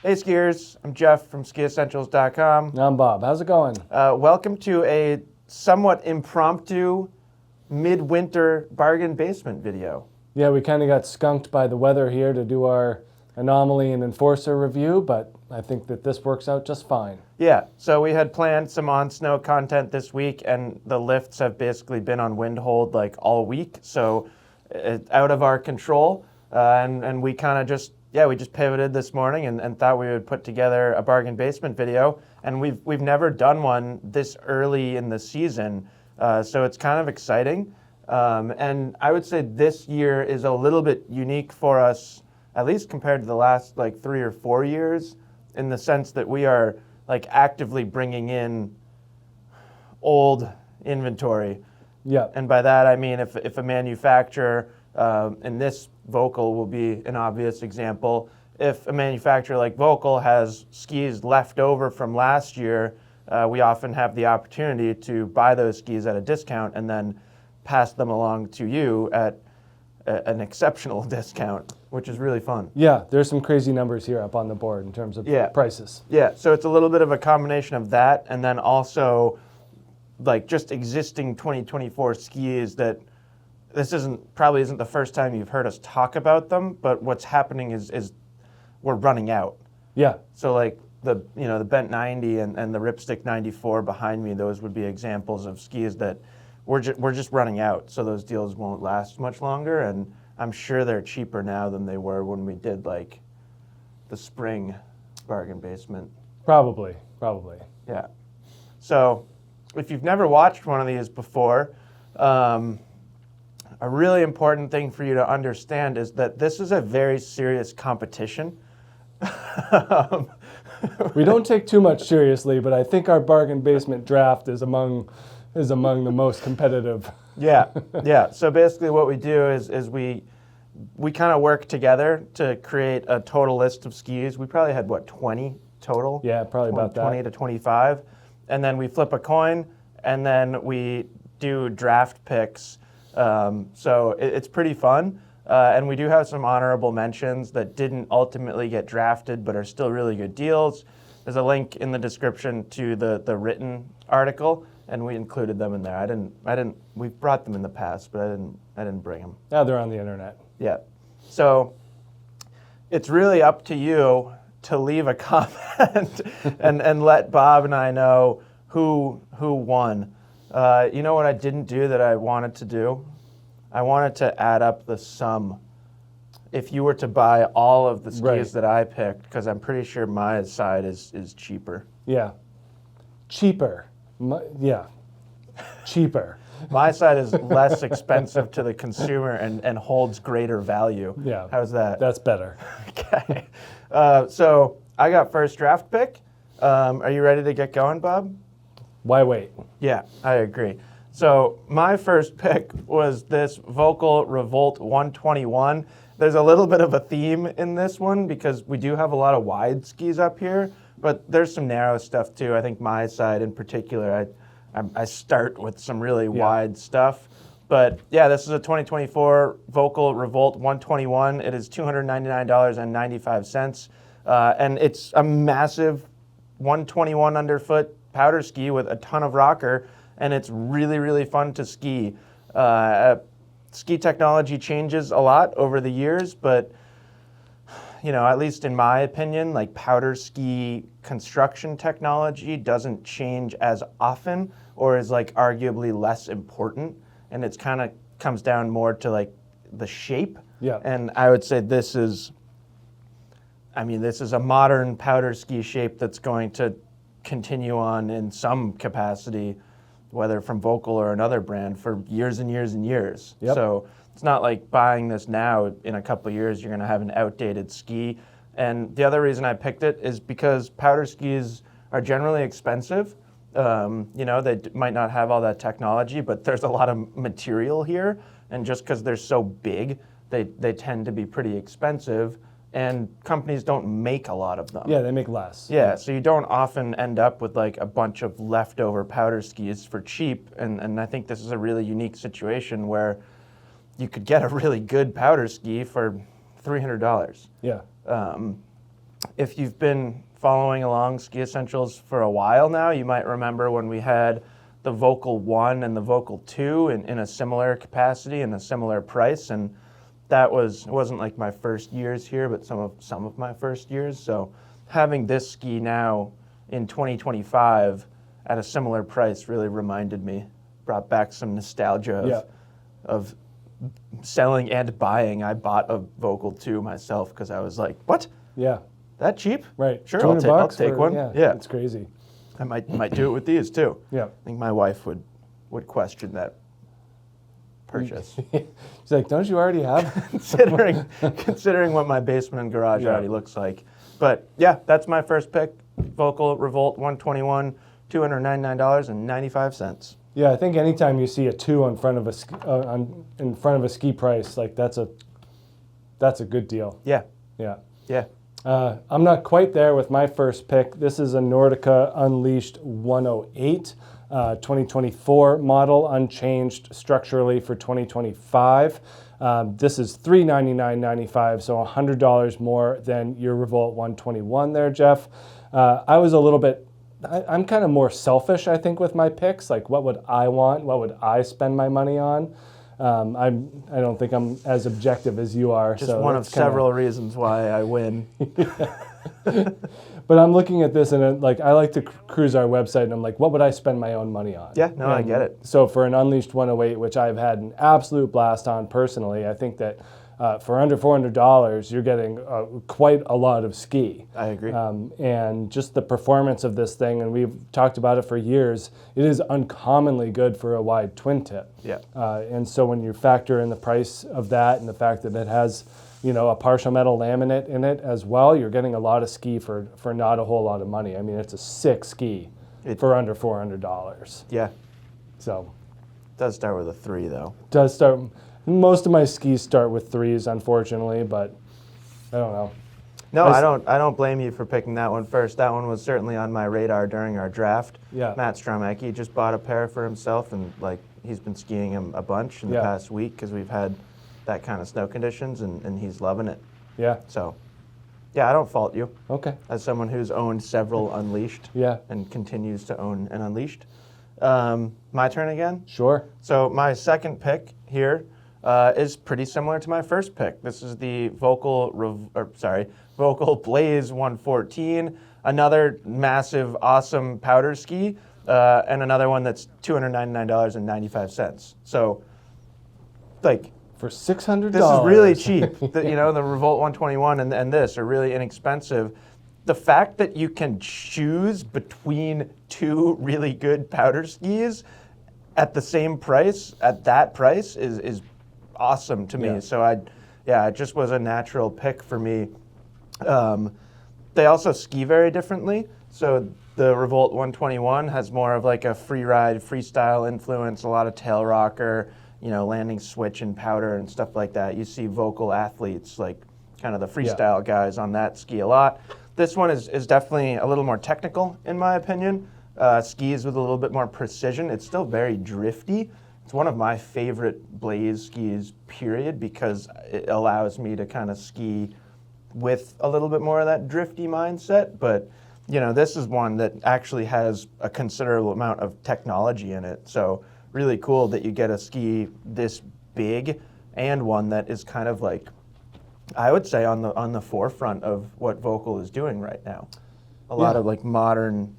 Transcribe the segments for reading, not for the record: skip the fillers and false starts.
Hey skiers, I'm Jeff from SkiEssentials.com. I'm Bob. How's it going? Welcome to a somewhat impromptu midwinter bargain basement video. Yeah, we kind of got skunked by the weather here to do our anomaly and enforcer review, but I think that this works out just fine. Yeah, so we had planned some on-snow content this week, and the lifts have basically been on wind hold like all week, so it's out of our control, and we kind of just we just pivoted this morning and thought we would put together a bargain basement video, and we've never done one this early in the season, so it's kind of exciting. And I would say this year is a little bit unique for us, at least compared to the last like 3 or 4 years, in the sense that we are like actively bringing in old inventory. Yeah. And by that I mean if a manufacturer, and this Volkl will be an obvious example, if a manufacturer like Volkl has skis left over from last year, we often have the opportunity to buy those skis at a discount and then pass them along to you at an exceptional discount, which is really fun. Yeah, there's some crazy numbers here up on the board in terms of prices. Yeah, so it's a little bit of a combination of that, and then also like just existing 2024 skis that this probably isn't the first time you've heard us talk about them, but what's happening is we're running out. Yeah. So like the Bent 90 and the Ripstick 94 behind me, those would be examples of skis that we're just running out. So those deals won't last much longer, and I'm sure they're cheaper now than they were when we did like the spring bargain basement. Probably. Yeah. So if you've never watched one of these before, a really important thing for you to understand is that this is a very serious competition. We don't take too much seriously, but I think our bargain basement draft is among the most competitive. Yeah. So basically what we do is we kind of work together to create a total list of skis. We probably had 20 total? Yeah, probably about 20 that. to 25. And then we flip a coin, and then we do draft picks. So it's pretty fun. And we do have some honorable mentions that didn't ultimately get drafted but are still really good deals. There's a link in the description to the written article, and we included them in there. I didn't. We've brought them in the past, but I didn't bring them. Now they're on the internet. Yeah. So it's really up to you to leave a comment and let Bob and I know who won. You know what I didn't do that I wanted to do? I wanted to add up the sum if you were to buy all of the skis that I picked, because I'm pretty sure my side is cheaper. Yeah. Cheaper. Cheaper. My side is less expensive to the consumer and holds greater value. Yeah. How's that? That's better. Okay. So I got first draft pick. Are you ready to get going, Bob? Why wait? Yeah, I agree. So my first pick was this Volkl Revolt 121. There's a little bit of a theme in this one because we do have a lot of wide skis up here, but there's some narrow stuff too. I think my side in particular, I start with some really wide stuff. But yeah, this is a 2024 Volkl Revolt 121. It is $299.95. And it's a massive 121 underfoot powder ski with a ton of rocker, and it's really, really fun to ski. Ski technology changes a lot over the years, but at least in my opinion, like powder ski construction technology doesn't change as often or is like arguably less important, and it's kind of comes down more to like the shape. Yeah. And I would say this is a modern powder ski shape that's going to continue on in some capacity, whether from Volkl or another brand, for years and years and years. Yep. So it's not like buying this now, in a couple of years you're going to have an outdated ski. And the other reason I picked it is because powder skis are generally expensive. They might not have all that technology, but there's a lot of material here. And just because they're so big, they tend to be pretty expensive. And companies don't make a lot of them. Yeah, they make less. Yeah, so you don't often end up with like a bunch of leftover powder skis for cheap. And I think this is a really unique situation where you could get a really good powder ski for $300. Yeah. if you've been following along SkiEssentials for a while now, you might remember when we had the Volkl 1 and the Volkl 2 in a similar capacity and a similar price, and that wasn't like my first years here, but some of my first years. So having this ski now in 2025 at a similar price really reminded me, brought back some nostalgia of selling and buying. I bought a Volkl 2 myself because I was like, what? Yeah. That cheap? Right. Sure, I'll take one. Yeah, it's crazy. I might do it with these too. Yeah. I think my wife would question that purchase. She's like, don't you already have? considering what my basement and garage already looks like. But yeah, that's my first pick. Volkl Revolt 121, $299.95. Yeah, I think anytime you see a 2 in front of a ski price, like that's a good deal. Yeah. Yeah. Yeah. I'm not quite there with my first pick. This is a Nordica Unleashed 108, 2024 model, unchanged structurally for 2025. This is $399.95, so $100 more than your Revolt 121 there, Jeff. I was a little bit, I'm kind of more selfish, I think, with my picks. Like, what would I want? What would I spend my money on? I don't think I'm as objective as you are. Just so one of several reasons why I win. But I'm looking at this and I like to cruise our website and I'm like, what would I spend my own money on? Yeah, no, I get it. So for an Unleashed 108, which I've had an absolute blast on personally, I think that for under $400, you're getting quite a lot of ski. I agree. And just the performance of this thing, and we've talked about it for years, it is uncommonly good for a wide twin tip. Yeah. And so when you factor in the price of that and the fact that it has, a partial metal laminate in it as well, you're getting a lot of ski for not a whole lot of money. I mean, it's a sick ski for under $400. Yeah. So. It does start with a 3, though. Does start. Most of my skis start with 3s, unfortunately, but I don't know. No, I don't blame you for picking that one first. That one was certainly on my radar during our draft. Yeah. Matt Stromecki just bought a pair for himself, and he's been skiing them a bunch in the past week because we've had that kind of snow conditions, and he's loving it. Yeah. So, yeah, I don't fault you. Okay. As someone who's owned several Unleashed and continues to own an Unleashed. My turn again? Sure. So my second pick here is pretty similar to my first pick. This is the Volkl Blaze 114, another massive, awesome powder ski, and another one that's $299.95. So, for $600, this is really cheap. The Revolt 121 and this are really inexpensive. The fact that you can choose between 2 really good powder skis at the same price, at that price, is awesome to me. Yeah. So it just was a natural pick for me. They also ski very differently. So the Revolt 121 has more of like a free ride, freestyle influence, a lot of tail rocker, landing switch and powder and stuff like that. You see Volkl athletes, like kind of the freestyle guys on that ski a lot. This one is definitely a little more technical, in my opinion. Skis with a little bit more precision. It's still very drifty. It's one of my favorite Blaze skis, period, because it allows me to kind of ski with a little bit more of that drifty mindset. But, this is one that actually has a considerable amount of technology in it. So really cool that you get a ski this big and one that is kind of like, I would say, on the forefront of what Volkl is doing right now. A lot of modern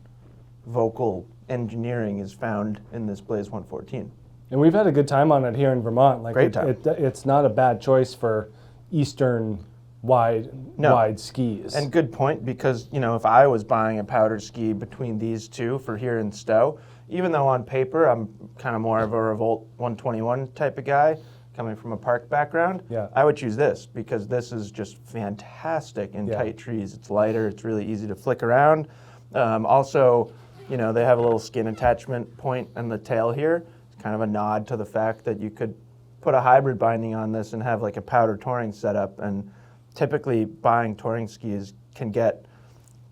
Volkl engineering is found in this Blaze 114. And we've had a good time on it here in Vermont. Great time. It's not a bad choice for Eastern wide skis. And good point, because if I was buying a powder ski between these two for here in Stowe, even though on paper I'm kind of more of a Revolt 121 type of guy, coming from a park background, I would choose this because this is just fantastic in tight trees. It's lighter, it's really easy to flick around. Also, they have a little skin attachment point in the tail here. It's kind of a nod to the fact that you could put a hybrid binding on this and have like a powder touring setup. And typically buying touring skis can get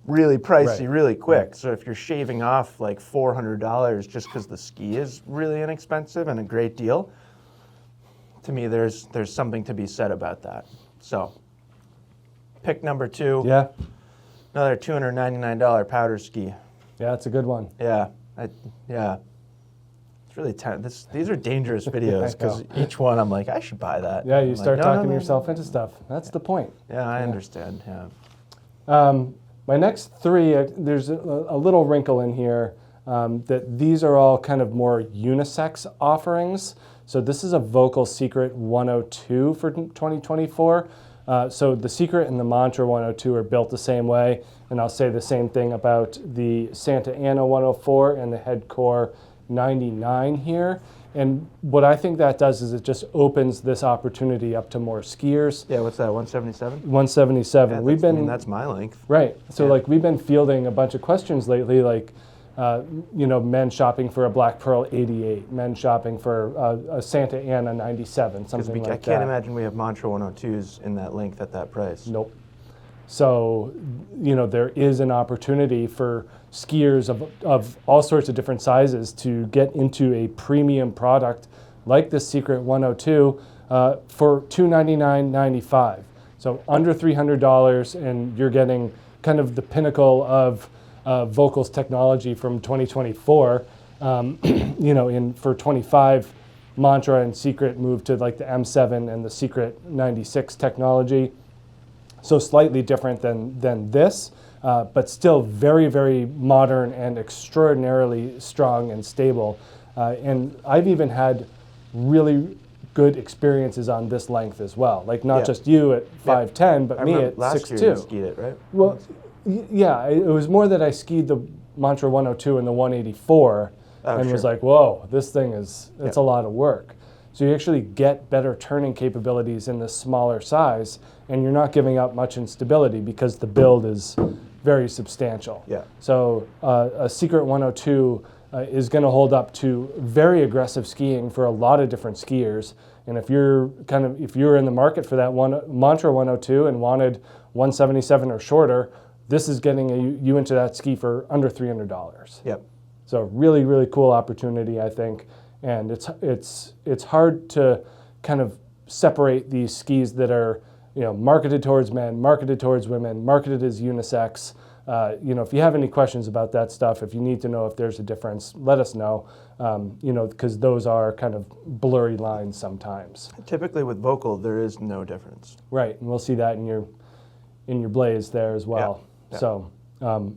really pricey really quick. So if you're shaving off like $400 just because the ski is really inexpensive and a great deal, to me there's something to be said about that. So pick number 2. Yeah. Another $299 powder ski. Yeah, it's a good one. Yeah, yeah. It's really these are dangerous videos because each one I'm like, I should buy that. Yeah, you I'm start like, talking yourself into stuff. That's the point. Yeah, I understand. Yeah. My next three, there's a little wrinkle in here that these are all kind of more unisex offerings. So this is a Volkl Secret 102 for 2024. So the Secret and the Mantra 102 are built the same way, and I'll say the same thing about the Santa Ana 104 and the Headcore 99 here. And what I think that does is it just opens this opportunity up to more skiers. Yeah, what's that, 177? 177. Yeah, that's my length. Right. So like we've been fielding a bunch of questions lately, like men shopping for a Black Pearl 88, men shopping for a Santa Ana 97, something like that. I can't imagine we have Mantra 102s in that length at that price. Nope. So, there is an opportunity for skiers of all sorts of different sizes to get into a premium product like this Secret 102 for $299.95. So under $300, and you're getting kind of the pinnacle of Volkl's technology from 2024. For 25, Mantra and Secret moved to like the M7 and the Secret 96 technology. So slightly different than this, but still very, very modern and extraordinarily strong and stable. And I've even had really good experiences on this length as well. Like not just you at 5'10", but me at 6'2". Last year you skied it, right? Well, yeah, it was more that I skied the Mantra 102 and the 184 was like, whoa, this thing it's a lot of work. So you actually get better turning capabilities in this smaller size, and you're not giving up much in stability because the build is very substantial. Yeah. So a Secret 102 is going to hold up to very aggressive skiing for a lot of different skiers. And if you're in the market for that Mantra 102 and wanted 177 or shorter, this is getting you into that ski for under $300. Yep. So really, really cool opportunity, I think. And it's hard to kind of separate these skis that are marketed towards men, marketed towards women, marketed as unisex. If you have any questions about that stuff, if you need to know if there's a difference, let us know. Because those are kind of blurry lines sometimes. Typically with Volkl, there is no difference. Right, and we'll see that in your Blaze there as well. Yeah. So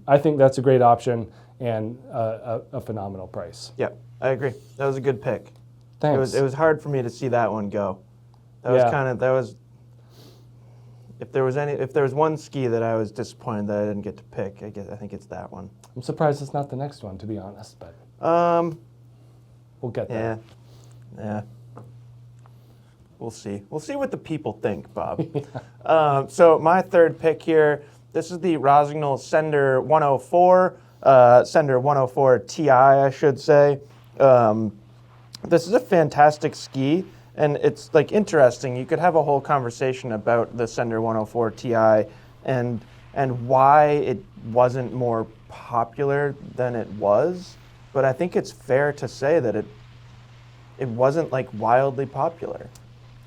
I think that's a great option and a phenomenal price. Yeah, I agree. That was a good pick. Thanks. It was hard for me to see that one go. If there was one ski that I was disappointed that I didn't get to pick, I think it's that one. I'm surprised it's not the next one, to be honest, but we'll get there. Yeah. We'll see. We'll see what the people think, Bob. So my third pick here, this is the Rossignol Sender 104, Sender 104 Ti, I should say. This is a fantastic ski, and it's like interesting. You could have a whole conversation about the Sender 104 Ti and why it wasn't more popular than it was. But I think it's fair to say that it wasn't like wildly popular.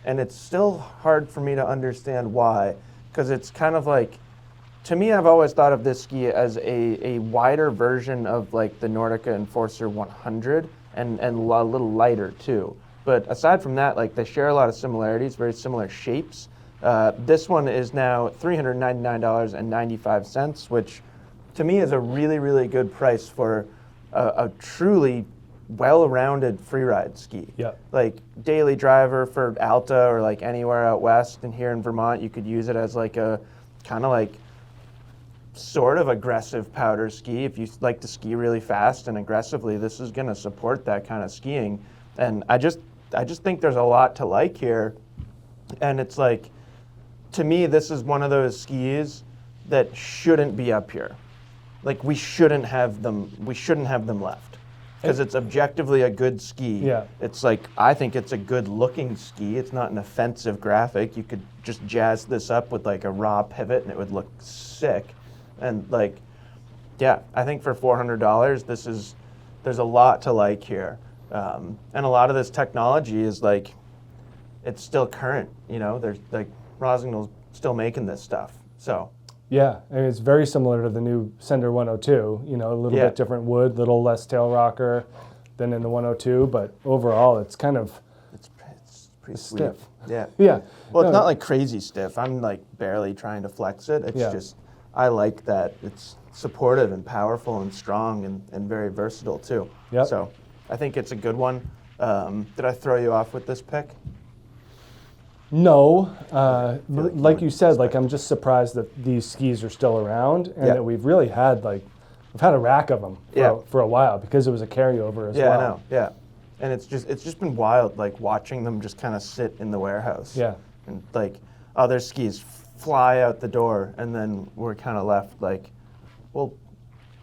And it's still hard for me to understand why, because it's kind of like, to me, I've always thought of this ski as a wider version of like the Nordica Enforcer 100 and a little lighter too. But aside from that, like they share a lot of similarities, very similar shapes. This one is now $399.95, which to me is a really, really good price for a truly well-rounded freeride ski. Yeah. Like daily driver for Alta or like anywhere out west, and here in Vermont, you could use it as like a kind of like sort of aggressive powder ski. If you like to ski really fast and aggressively, this is going to support that kind of skiing. And I just think there's a lot to like here. And it's like, to me, this is one of those skis that shouldn't be up here. Like we shouldn't have them left. Because it's objectively a good ski. Yeah. It's like, I think it's a good looking ski. It's not an offensive graphic. You could just jazz this up with like a raw pivot and it would look sick. And like, yeah, I think for $400, there's a lot to like here. And a lot of this technology is like, it's still current, there's like Rossignol's still making this stuff. So Yeah, I mean, it's very similar to the new Sender 102. You know, a little bit different wood, little less tail rocker than in the 102, but overall, it's kind of It's pretty stiff. Yeah. Yeah. Well, it's not like crazy stiff. I'm like barely trying to flex it. It's just, I like that it's supportive and powerful and strong and very versatile too. Yep. So I think it's a good one. Did I throw you off with this pick? No, like like you you said, like I'm just surprised that these skis are still around and that we've really had we've had a rack of them for a while because it was a carryover as well. Yeah, I know. Yeah, and it's just been wild, like watching them just kind of sit in the warehouse. Yeah, and like other skis fly out the door, and then we're kind of left like, well,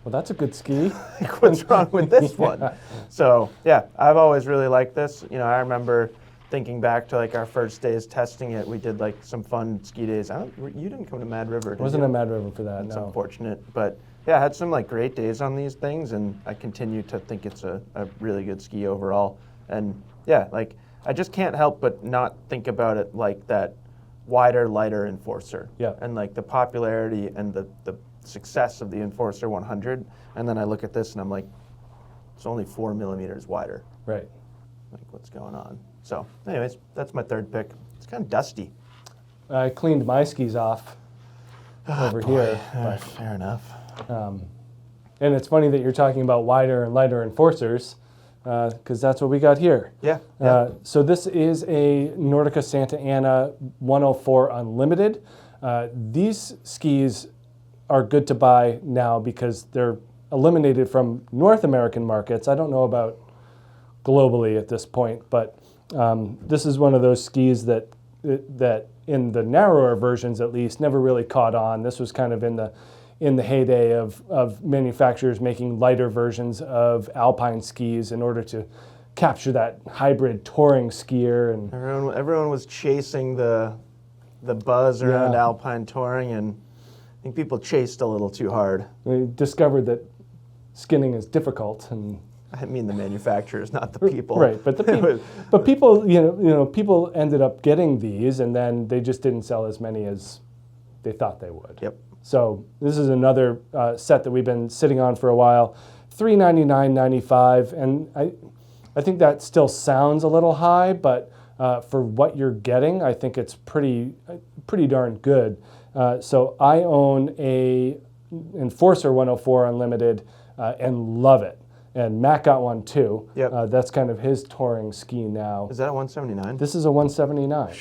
that's a good ski. like, what's wrong with this one? So yeah, I've always really liked this. You know, I remember thinking back to like our first days testing it, we did like some fun ski days. You didn't come to Mad River, did Wasn't you? a Mad River for that, It's no. unfortunate, but yeah, I had some like great days on these things, and I continue to think it's a really good ski overall. And yeah, like I just can't help but not think about it like that wider, lighter Enforcer. Yeah. And like the popularity and the success of the Enforcer 100, and then I look at this and I'm like, it's only 4 millimeters wider. Right. Like, what's going on? So anyways, that's my third pick. It's kind of dusty. I cleaned my skis off over here. But, fair enough. and it's funny that you're talking about wider and lighter Enforcers because that's what we got here. Yeah. So this is a Nordica Santa Ana 104 Unlimited. These skis are good to buy now because they're eliminated from North American markets. I don't know about globally at this point, but this is one of those skis that in the narrower versions at least never really caught on. This was kind of in the heyday of manufacturers making lighter versions of alpine skis in order to capture that hybrid touring skier. And everyone was chasing the buzz around alpine touring, and I think people chased a little too hard. we discovered that skinning is difficult, and I mean the manufacturers, not the people. right, but people, people ended up getting these, and then they just didn't sell as many as they thought they would. Yep. So this is another set that we've been sitting on for a while, $399.95, and I think that still sounds a little high, but for what you're getting, I think it's pretty darn good. So I own a Enforcer 104 Unlimited and love it. And Matt got one too. Yep. That's kind of his touring ski now. Is that a 179? This is a 179.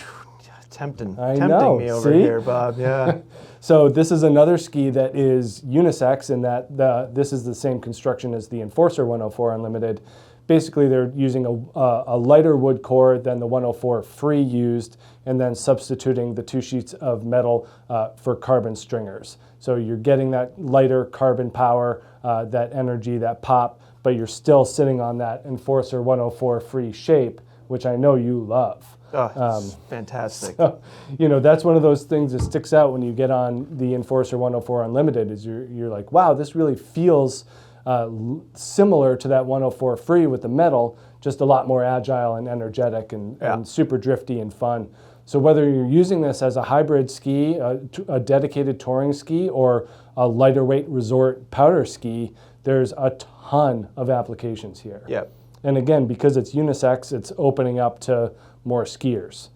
Tempting know, me over see? here, Bob. Yeah. So this is another ski that is unisex in that this is the same construction as the Enforcer 104 Unlimited. Basically, they're using a lighter wood core than the 104 Free used, and then substituting the 2 sheets of metal for carbon stringers. So you're getting that lighter carbon power, that energy, that pop, but you're still sitting on that Enforcer 104 Free shape, which I know you love. Oh, it's fantastic. So, that's one of those things that sticks out when you get on the Enforcer 104 Unlimited is you're like, wow, this really feels similar to that 104 Free with the metal, just a lot more agile and energetic and super drifty and fun. So whether you're using this as a hybrid ski, a dedicated touring ski, or a lighter weight resort powder ski, there's a ton of applications here. Yep. And again, because it's unisex, it's opening up to more skiers.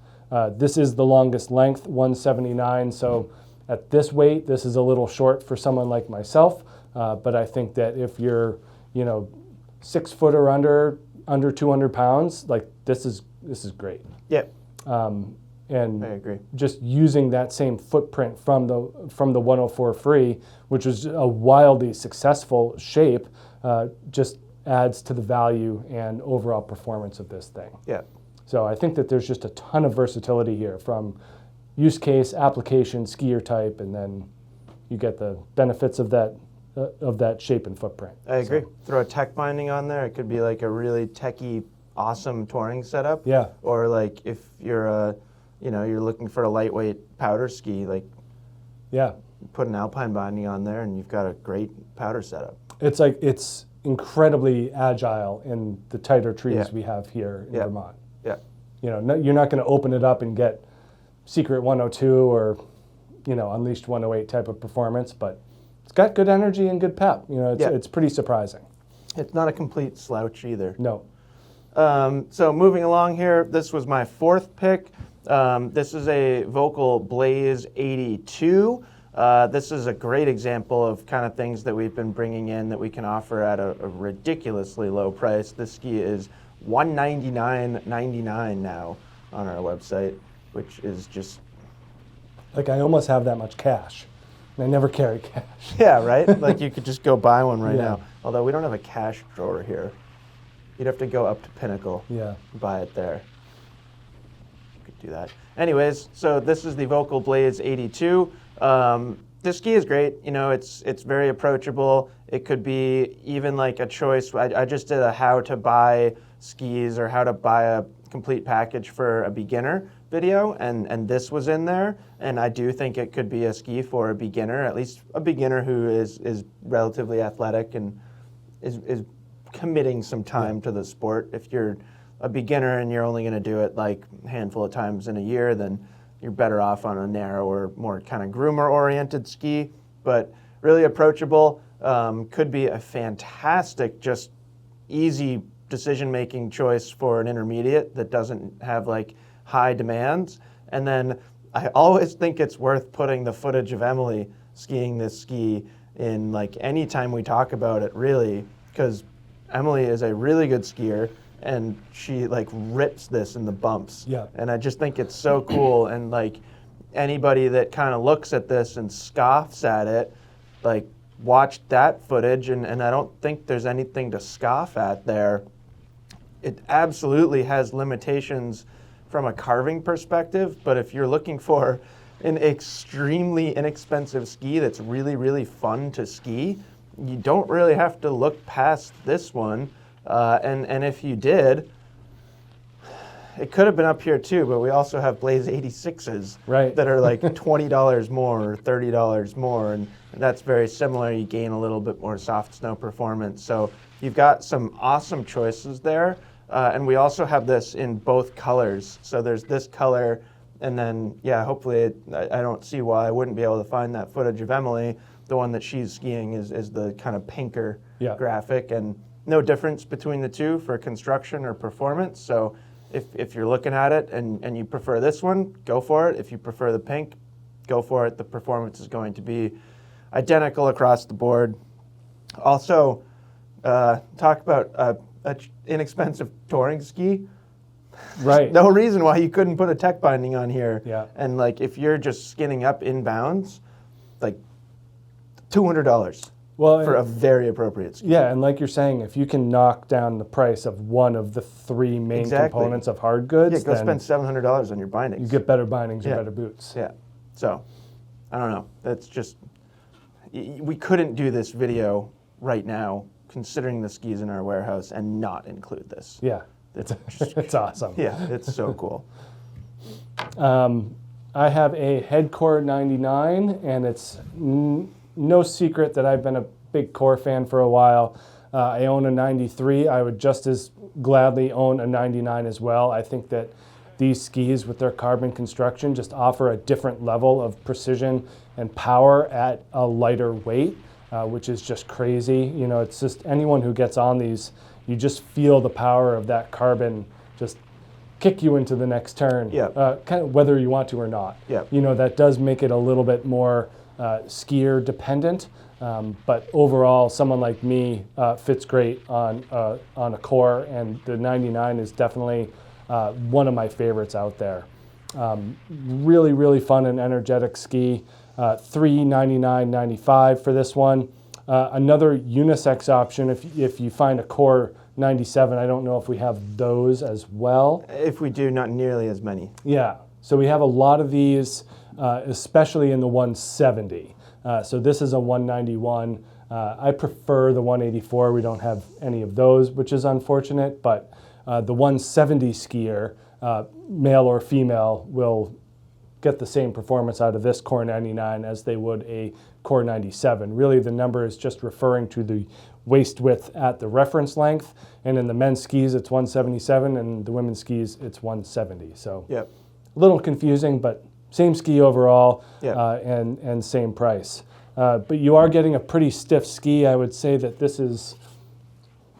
This is the longest length, 179. So at this weight, this is a little short for someone like myself. But I think that if you're, 6 foot or under 200 pounds, like this is great. Yep. And I agree. Just using that same footprint from the 104 Free, which was a wildly successful shape, just adds to the value and overall performance of this thing. Yeah. So I think that there's just a ton of versatility here from use case, application, skier type, and then you get the benefits of that shape and footprint. I agree. Throw a tech binding on there. It could be like a really techie, awesome touring setup. Yeah. Or like if you're you're looking for a lightweight powder ski, like put an alpine binding on there and you've got a great powder setup. It's incredibly agile in the tighter trees we have here in Vermont. Yeah. You're not going to open it up and get Secret 102 or Unleashed 108 type of performance, but it's got good energy and good pep. It's pretty surprising. It's not a complete slouch either. No. So moving along here, this was my fourth pick. This is a Volkl Blaze 82. This is a great example of kind of things that we've been bringing in that we can offer at a ridiculously low price. This ski is $199.99 now on our website, which is just... Like, I almost have that much cash. And I never carry cash. Yeah, right? Like, you could just go buy one right Yeah. now. Although we don't have a cash drawer here. You'd have to go up to Pinnacle Yeah. and buy it there. You could do that. Anyways, so this is the Volkl Blaze 82. This ski is great. It's very approachable. It could be even like a choice. I just did a how to buy skis or how to buy a complete package for a beginner video, and this was in there. And I do think it could be a ski for a beginner, at least a beginner who is relatively athletic and is committing some time to the sport. If you're a beginner and you're only going to do it like a handful of times in a year, then you're better off on a narrower, more kind of groomer-oriented ski. But really approachable, could be a fantastic, just easy decision-making choice for an intermediate that doesn't have like high demands. And then I always think it's worth putting the footage of Emily skiing this ski in like any time we talk about it, really, because Emily is a really good skier and she like rips this in the bumps. Yeah. And I just think it's so cool. And like anybody that kind of looks at this and scoffs at it, like watch that footage, and I don't think there's anything to scoff at there. It absolutely has limitations from a carving perspective, but if you're looking for an extremely inexpensive ski that's really, really fun to ski, you don't really have to look past this one. And if you did, it could have been up here too, but we also have Blaze 86s that are like $20 more or $30 more, and that's very similar. You gain a little bit more soft snow performance. So you've got some awesome choices there. And we also have this in both colors. So there's this color, and then, yeah, hopefully, I don't see why I wouldn't be able to find that footage of Emily. The one that she's skiing is the kind of pinker graphic, and no difference between the two for construction or performance. So if you're looking at it and you prefer this one, go for it. If you prefer the pink, go for it. The performance is going to be identical across the board. Also, talk about an inexpensive touring ski. Right. No reason why you couldn't put a tech binding on here. Yeah. And like if you're just skinning up inbounds, like $200 for a very appropriate ski. Yeah, and like you're saying, if you can knock down the price of one of the three main components of hard goods, go spend $700 on your bindings. You get better bindings and better boots. Yeah. So, I don't know. That's just, we couldn't do this video right now, considering the skis in our warehouse, and not include this. Yeah, it's awesome. Yeah, it's so cool. I have a Headcore 99, and it's no secret that I've been a big core fan for a while. I own a 93. I would just as gladly own a 99 as well. I think that these skis with their carbon construction just offer a different level of precision and power at a lighter weight, which is just crazy. It's just anyone who gets on these, you just feel the power of that carbon just kick you into the next turn, kind of whether you want to or not. Yeah. That does make it a little bit more skier dependent, but overall, someone like me fits great on a core, and the 99 is definitely one of my favorites out there. Really, really fun and energetic ski. $399.95 for this one. Another unisex option if you find a core 97. I don't know if we have those as well. If we do, not nearly as many. Yeah, so we have a lot of these, especially in the 170. So this is a 191. I prefer the 184. We don't have any of those, which is unfortunate, but the 170 skier, male or female, will get the same performance out of this core 99 as they would a core 97. Really, the number is just referring to the waist width at the reference length, and in the men's skis it's 177, and the women's skis it's 170. So a little confusing, but same ski overall, Yep. and same price. But you are getting a pretty stiff ski. I would say that this is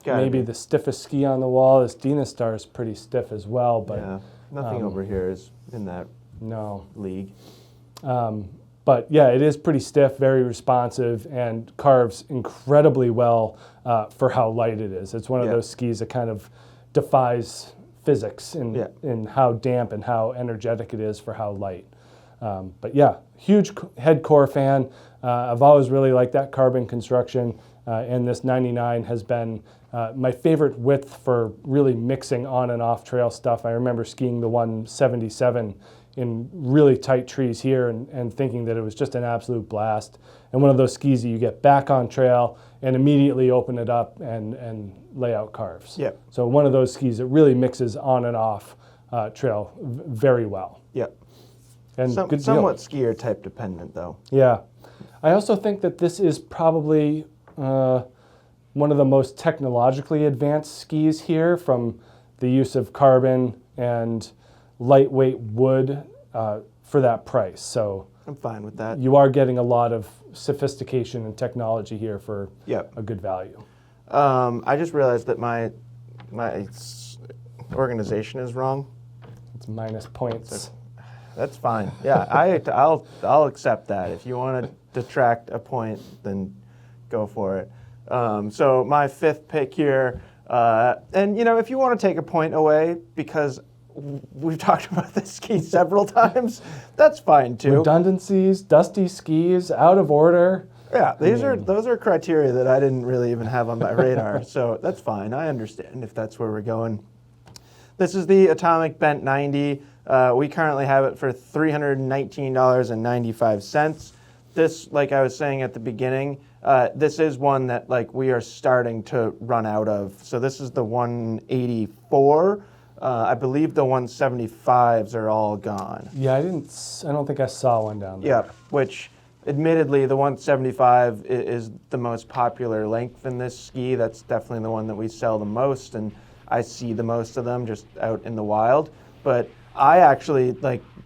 maybe the stiffest ski on the wall. This Dynastar is pretty stiff as well, but yeah, nothing over here is in that league. But yeah, it is pretty stiff, very responsive, and carves incredibly well for how light it is. It's one of those skis that kind of defies physics in how damp and how energetic it is for how light. But yeah, huge head core fan. I've always really liked that carbon construction, and this 99 has been my favorite width for really mixing on and off trail stuff. I remember skiing the 177 in really tight trees here and thinking that it was just an absolute blast. And one of those skis that you get back on trail and immediately open it up and lay out carves. Yep. So one of those skis that really mixes on and off trail very well. Yep. And good somewhat skier type dependent though. Yeah. I also think that this is probably one of the most technologically advanced skis here, from the use of carbon and lightweight wood for that price. So I'm fine with that. You are getting a lot of sophistication and technology here for a good value. I just realized that my organization is wrong. It's minus points. That's fine. Yeah, I'll accept that. If you want to detract a point, then go for it. So my fifth pick here, and if you want to take a point away because we've talked about this ski several times, that's fine too. Redundancies, dusty skis, out of order. Yeah, those are criteria that I didn't really even have on my radar, so that's fine. I understand if that's where we're going. This is the Atomic Bent 90. We currently have it for $319.95. This, like I was saying at the beginning, this is one that we are starting to run out of. So this is the 184. I believe the 175s are all gone. Yeah, I don't think I saw one down there. Yeah, which admittedly the 175 is the most popular length in this ski. That's definitely the one that we sell the most, and I see the most of them just out in the wild. But I actually,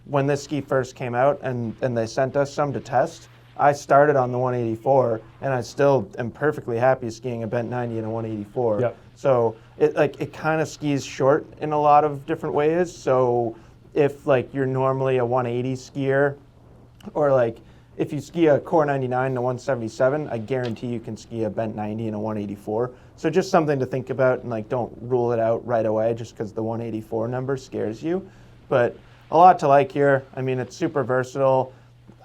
when this ski first came out and they sent us some to test, I started on the 184, and I still am perfectly happy skiing a bent 90 and a 184. Yep. So it kind of skis short in a lot of different ways. So if you're normally a 180 skier, or if you ski a core 99 and a 177, I guarantee you can ski a bent 90 and a 184. So just something to think about, and don't rule it out right away just because the 184 number scares you. But a lot to like here. I mean, it's super versatile.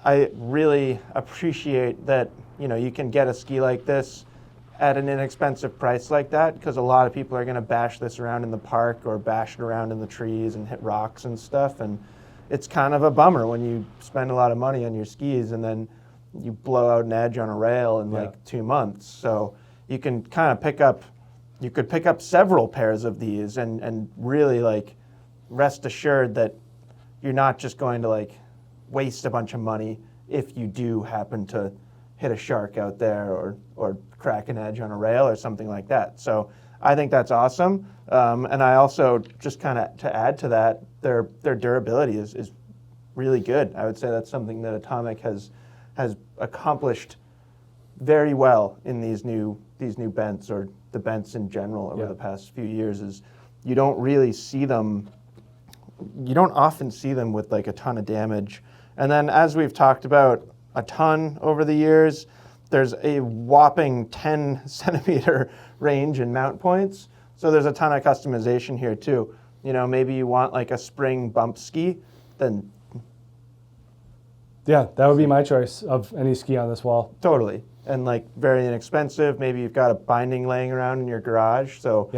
I really appreciate that you can get a ski like this at an inexpensive price like that, because a lot of people are going to bash this around in the park or bash it around in the trees and hit rocks and stuff, and it's kind of a bummer when you spend a lot of money on your skis and then you blow out an edge on a rail in 2 months. So you can kind of pick up several pairs of these and really rest assured that you're not just going to waste a bunch of money if you do happen to hit a shark out there or crack an edge on a rail or something like that. So I think that's awesome. And I also, just kind of to add to that, their durability is really good. I would say that's something that Atomic has accomplished very well in these new bents, or the bents in general over the past few years. Is you don't often see them with a ton of damage. And then, as we've talked about a ton over the years, there's a whopping 10 centimeter range in mount points. So there's a ton of customization here too. Maybe you want a spring bump ski, then yeah, that would be my choice of any ski on this wall. Totally. And very inexpensive. Maybe you've got a binding laying around in your garage. So,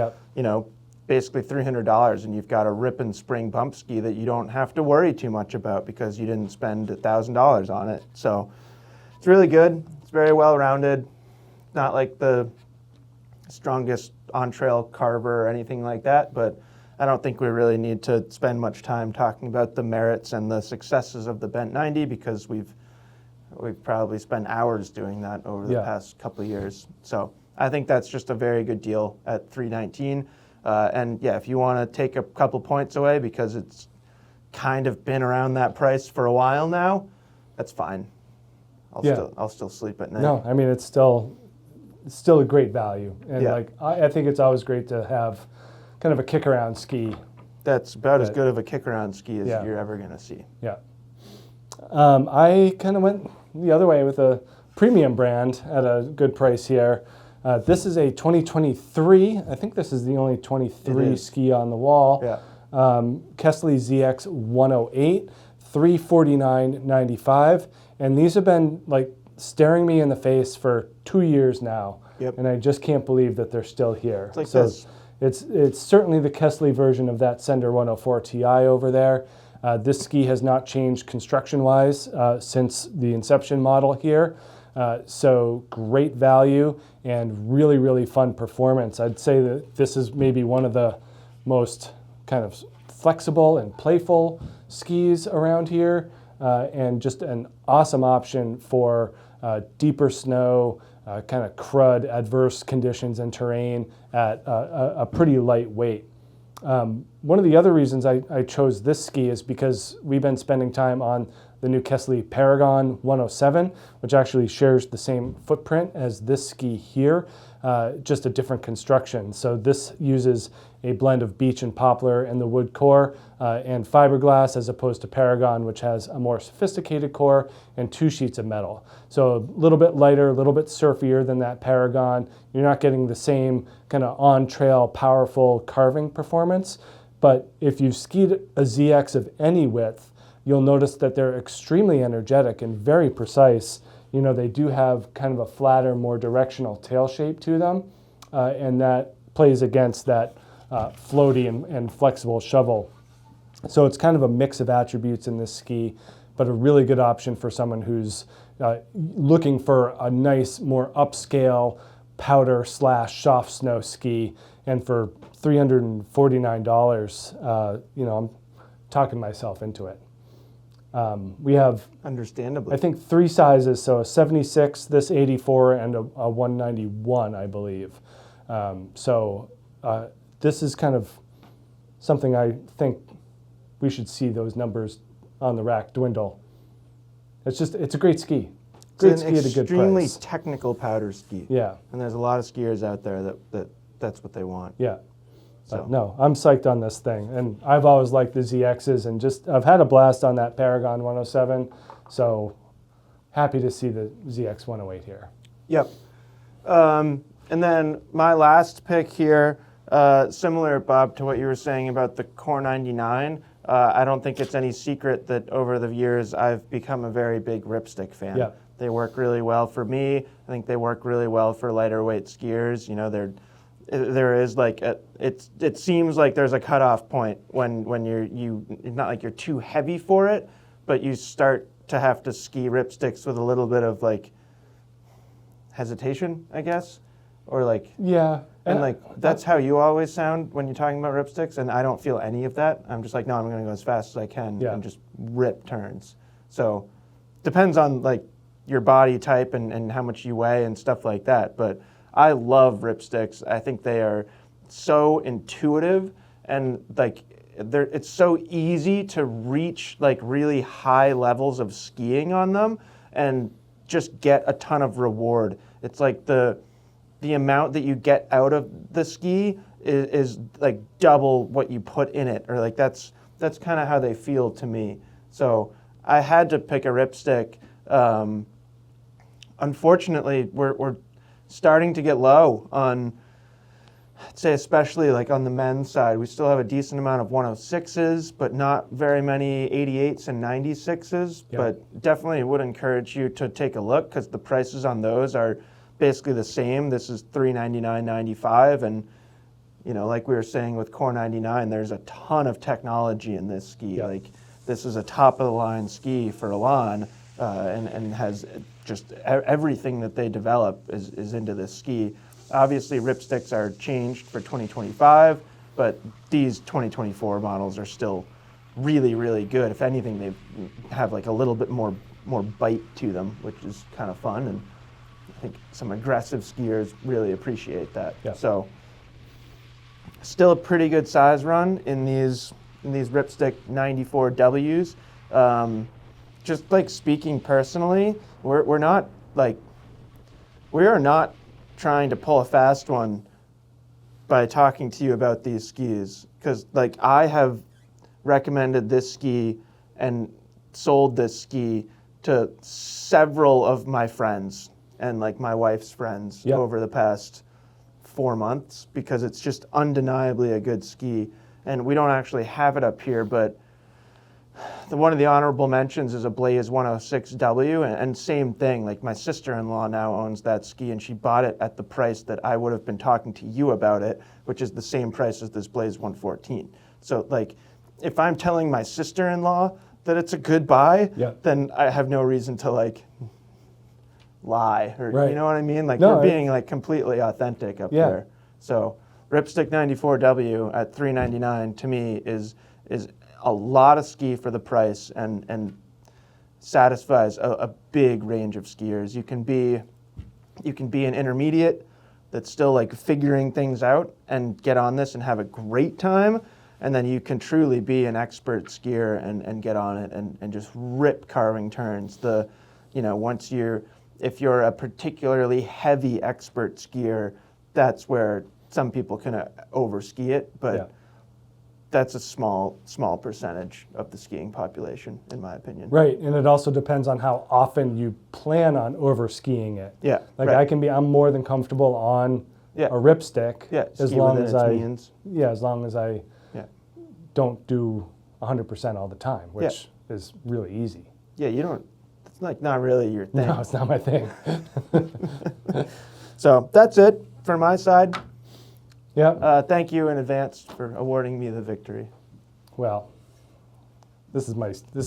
basically $300, and you've got a ripping spring bump ski that you don't have to worry too much about because you didn't spend $1,000 on it. So it's really good. It's very well rounded. Not the strongest on-trail carver or anything like that, but I don't think we really need to spend much time talking about the merits and the successes of the Bent 90, because we've probably spent hours doing that over the past couple of years. So I think that's just a very good deal at $319. And if you want to take a couple points away because it's kind of been around that price for a while now, that's fine. I'll still sleep at night. No, I mean, it's still a great value. And Yeah. like, I think it's always great to have kind of a kick around ski. That's about as good of a kick around ski as Yeah. you're ever going to see. Yeah. I kind of went the other way with a premium brand at a good price here. This is a 2023. I think this is the only 23 ski on the wall. Yeah. Kastle ZX108, $349.95. And these have been like staring me in the face for 2 years now. Yep. And I just can't believe that they're still here. It's like this. It's certainly the Kastle version of that Sender 104 Ti over there. This ski has not changed construction-wise since the inception model here. So great value and really, really fun performance. I'd say that this is maybe one of the most kind of flexible and playful skis around here, and just an awesome option for deeper snow, kind of crud, adverse conditions and terrain at a pretty light weight. One of the other reasons I chose this ski is because we've been spending time on the new Kastle Paragon 107, which actually shares the same footprint as this ski here, just a different construction. So this uses a blend of beech and poplar in the wood core and fiberglass, as opposed to Paragon, which has a more sophisticated core and 2 sheets of metal. So a little bit lighter, a little bit surfier than that Paragon. You're not getting the same kind of on-trail, powerful carving performance. But if you've skied a ZX of any width, you'll notice that they're extremely energetic and very precise. You know, they do have kind of a flatter, more directional tail shape to them, and that plays against that floaty and flexible shovel. So it's kind of a mix of attributes in this ski, but a really good option for someone who's looking for a nice, more upscale powder / soft snow ski. And for $349, you know, I'm talking myself into it. We have, Understandably. I think, 3 sizes, so a 76, this 84, and a 191, I believe. This is kind of something I think we should see those numbers on the rack dwindle. It's a great ski. Great ski at a good price. It's an extremely technical powder ski. Yeah. And there's a lot of skiers out there that's what they want. Yeah. So. But no, I'm psyched on this thing. And I've always liked the ZXs, and I've had a blast on that Paragon 107. So happy to see the ZX108 here. Yep. And then my last pick here, similar, Bob, to what you were saying about the Core 99. I don't think it's any secret that over the years I've become a very big Ripstick fan. Yeah. They work really well for me. I think they work really well for lighter weight skiers. You know, there is like it seems like there's a cutoff point when you're not like you're too heavy for it, but you start to have to ski Ripsticks with a little bit of like hesitation, I guess, or like Yeah. and like that's how you always sound when you're talking about Ripsticks, and I don't feel any of that. I'm just like, no, I'm going to go as fast as I can and just rip turns. So depends on like your body type and how much you weigh and stuff like that, but I love Ripsticks. I think they are so intuitive, and like it's so easy to reach like really high levels of skiing on them and just get a ton of reward. It's like the amount that you get out of the ski is like double what you put in it, or like that's kind of how they feel to me. So I had to pick a Ripstick. Unfortunately, we're starting to get low on, I'd say especially like on the men's side. We still have a decent amount of 106s, but not very many 88s and 96s. Yeah. But definitely would encourage you to take a look, because the prices on those are basically the same. This is $399.95, and you know, like we were saying with Core 99, there's a ton of technology in this ski. Yeah. Like this is a top of the line ski for Elan, and has just everything that they develop is into this ski. Obviously, Ripsticks are changed for 2025, but these 2024 models are still really, really good. If anything, they have like a little bit more bite to them, which is kind of fun, and I think some aggressive skiers really appreciate that. Yeah. So still a pretty good size run in these in these Ripstick 94Ws. Just like speaking personally, we are not trying to pull a fast one by talking to you about these skis, because like I have recommended this ski and sold this ski to several of my friends and like my wife's friends over the past 4 months, because it's just undeniably a good ski. And we don't actually have it up here, but one of the honorable mentions is a Blaze 106W, and same thing, like my sister-in-law now owns that ski, and she bought it at the price that I would have been talking to you about it, which is the same price as this Blaze 114. So like, if I'm telling my sister-in-law that it's a good buy, then I have no reason to like lie, or you know what I mean? Like, we're being like completely authentic up there. So Ripstick 94W at $399 to me is a lot of ski for the price, and satisfies a big range of skiers. You can be an intermediate that's still like figuring things out and get on this and have a great time, and then you can truly be an expert skier and get on it and just rip carving turns. If you're a particularly heavy expert skier, that's where some people can over-ski it, but that's a small percentage of the skiing population, in my opinion. Right, and it also depends on how often you plan on over-skiing it. Yeah, like I'm more than comfortable on a Ripstick as long as I don't do 100% all the time, which is really easy. Yeah, you don't. It's like not really your thing. No, it's not my thing. So that's it for my side. Yeah. Thank you in advance for awarding me the victory. Well, this is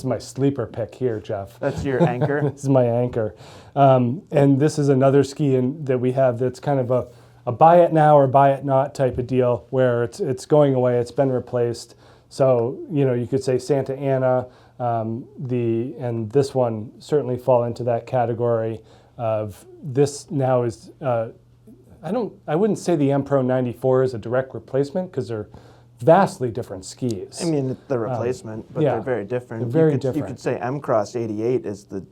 my sleeper pick here, Jeff. That's your anchor? This is my anchor. And this is another ski that we have that's kind of a buy it now or buy it not type of deal, where it's going away, it's been replaced. So, you could say Santa Ana, and this one certainly fall into that category of this now is, I wouldn't say the M-Pro 94 is a direct replacement, because they're vastly different skis. I mean, the replacement, but they're very different. They're very different. You could say M-Cross 88 is the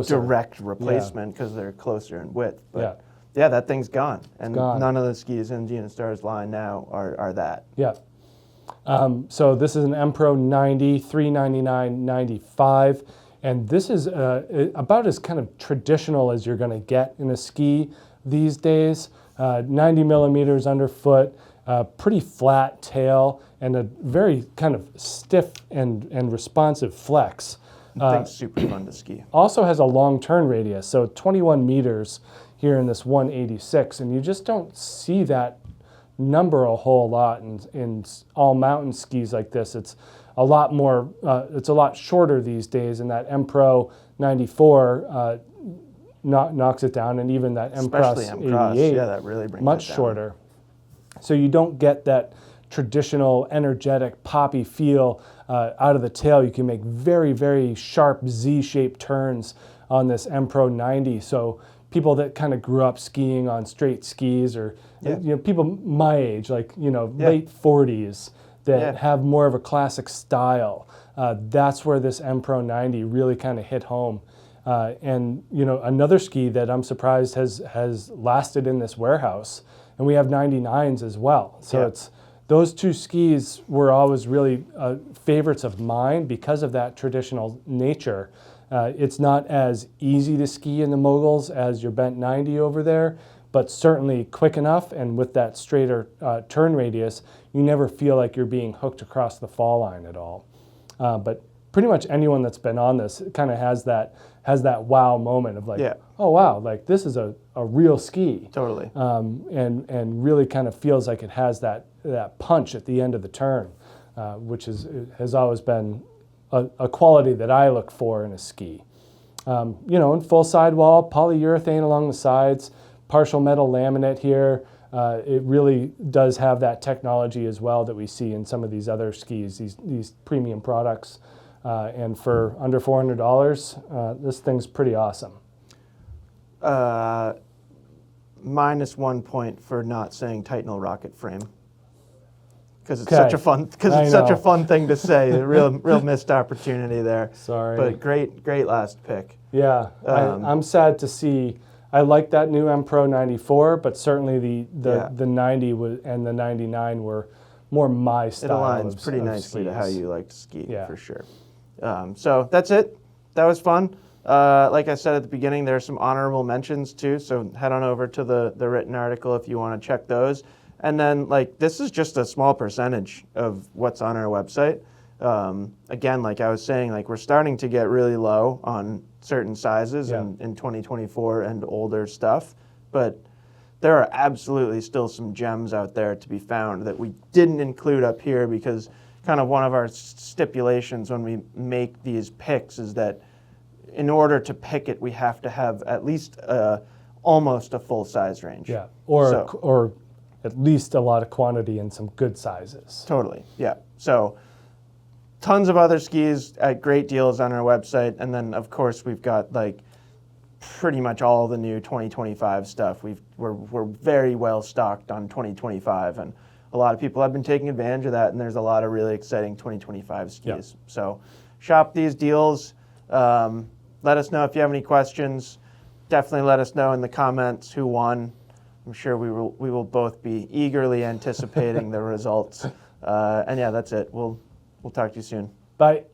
direct replacement, because they're closer in width. But yeah, that thing's gone. And none of the skis in Dynastar's line now are that. Yeah. So this is an M-Pro 90, $399.95. And this is about as kind of traditional as you're going to get in a ski these days. 90 millimeters underfoot, pretty flat tail, and a very kind of stiff and responsive flex. The thing's super fun to ski. Also has a long turn radius, so 21 meters here in this 186, and you just don't see that number a whole lot in all mountain skis like this. It's a lot more, it's a lot shorter these days, and that M-Pro 94 knocks it down, and even that M-Cross 88, that really brings much it down. shorter. So you don't get that traditional energetic poppy feel out of the tail. You can make very, very sharp Z-shaped turns on this M-Pro 90. So people that kind of grew up skiing on straight skis, or people my age, like late 40s, that have more of a classic style, that's where this M-Pro 90 really kind of hit home. And another ski that I'm surprised has lasted in this warehouse, and we have 99s as well. So it's those two skis were always really favorites of mine because of that traditional nature. It's not as easy to ski in the moguls as your bent 90 over there, but certainly quick enough, and with that straighter turn radius, you never feel like you're being hooked across the fall line at all. But pretty much anyone that's been on this kind of has that wow moment of like, oh wow, like this is a real ski. Totally. And really kind of feels like it has that punch at the end of the turn, which has always been a quality that I look for in a ski. And full sidewall, polyurethane along the sides, partial metal laminate here. It really does have that technology as well that we see in some of these other skis, these premium products. And for under $400, this thing's pretty awesome. -1 point for not saying Titanal rocket frame. because it's such a fun thing to say. A real missed opportunity there. Sorry. But great last pick. Yeah, I'm sad to see. I like that new M-Pro 94, but certainly the 90 and the 99 were more my style. It aligns pretty nicely to how you like to ski, Yeah. for sure. So that's it. That was fun. Like I said at the beginning, there are some honorable mentions too, so head on over to the written article if you want to check those. And then, like, this is just a small percentage of what's on our website. Again, like I was saying, like, we're starting to get really low on certain sizes in 2024 and older stuff, but there are absolutely still some gems out there to be found that we didn't include up here because kind of one of our stipulations when we make these picks is that in order to pick it, we have to have at least almost a full size range. Yeah, or at least a lot of quantity and some good sizes. Totally, yeah. So tons of other skis at great deals on our website, and then of course we've got like pretty much all the new 2025 stuff. We're very well stocked on 2025, and a lot of people have been taking advantage of that, and there's a lot of really exciting 2025 skis. Yeah. So shop these deals. Let us know if you have any questions. Definitely let us know in the comments who won. I'm sure we will both be eagerly anticipating the results. And yeah, that's it. We'll talk to you soon. Bye.